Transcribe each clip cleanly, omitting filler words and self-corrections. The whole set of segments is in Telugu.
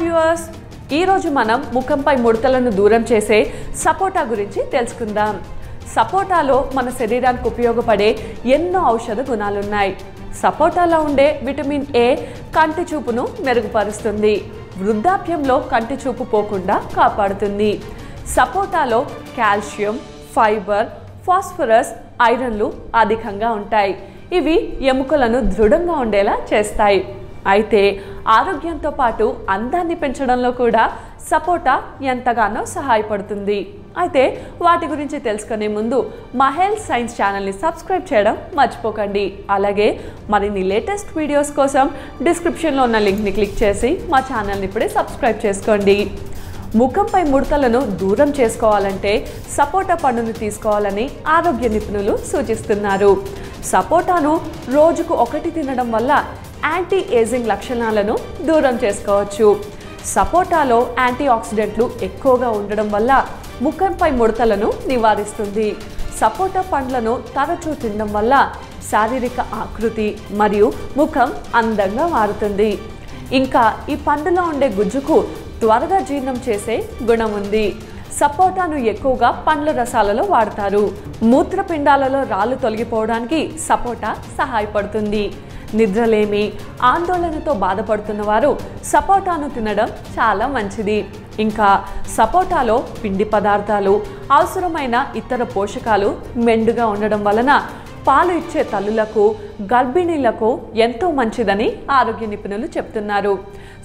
వ్యూవర్స్, ఈ రోజు మనం ముఖంపై ముడతలను దూరం చేసే సపోటా గురించి తెలుసుకుందాం. సపోటాలో మన శరీరానికి ఉపయోగపడే ఎన్నో ఔషధ గుణాలు ఉన్నాయి. సపోటాలో ఉండే విటమిన్ ఏ కంటి చూపును మెరుగుపరుస్తుంది. వృద్ధాప్యంలో కంటి చూపు పోకుండా కాపాడుతుంది. సపోటాలో కాల్షియం, ఫైబర్, ఫాస్ఫరస్, ఐరన్లు అధికంగా ఉంటాయి. ఇవి ఎముకలను దృఢంగా ఉండేలా చేస్తాయి. అయితే ఆరోగ్యంతో పాటు అందాన్ని పెంచడంలో కూడా సపోటా ఎంతగానో సహాయపడుతుంది. అయితే వాటి గురించి తెలుసుకునే ముందు మా హెల్త్ సైన్స్ ఛానల్ని సబ్స్క్రైబ్ చేయడం మర్చిపోకండి. అలాగే మరిన్ని లేటెస్ట్ వీడియోస్ కోసం డిస్క్రిప్షన్లో ఉన్న లింక్ని క్లిక్ చేసి మా ఛానల్ని ఇప్పుడే సబ్స్క్రైబ్ చేసుకోండి. ముఖంపై ముడతలను దూరం చేసుకోవాలంటే సపోటా పండును తీసుకోవాలని ఆరోగ్య నిపుణులు సూచిస్తున్నారు. సపోటాను రోజుకు 1 తినడం వల్ల యాంటీ ఏజింగ్ లక్షణాలను దూరం చేసుకోవచ్చు. సపోటాలో యాంటీ ఆక్సిడెంట్లు ఎక్కువగా ఉండడం వల్ల ముఖంపై ముడతలను నివారిస్తుంది. సపోటా పండ్లను తరచూ తినడం వల్ల శారీరక ఆకృతి మరియు ముఖం అందంగా మారుతుంది. ఇంకా ఈ పండులో ఉండే గుజ్జుకు త్వరగా జీర్ణం చేసే గుణం ఉంది. సపోటాను ఎక్కువగా పండ్ల రసాలలో వాడతారు. మూత్రపిండాలలో రాళ్ళు తొలగిపోవడానికి సపోటా సహాయపడుతుంది. నిద్రలేమి, ఆందోళనతో బాధపడుతున్న వారు సపోటాను తినడం చాలా మంచిది. ఇంకా సపోటాలో పిండి పదార్థాలు, అవసరమైన ఇతర పోషకాలు మెండుగా ఉండడం వలన పాలు ఇచ్చే తల్లులకు, గర్భిణీలకు ఎంతో మంచిదని ఆరోగ్య నిపుణులు చెప్తున్నారు.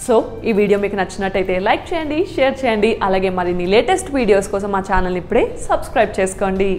సో ఈ వీడియో మీకు నచ్చినట్టయితే లైక్ చేయండి, షేర్ చేయండి. అలాగే మరిన్ని లేటెస్ట్ వీడియోస్ కోసం మా ఛానల్ని ఇప్పుడే సబ్స్క్రైబ్ చేసుకోండి.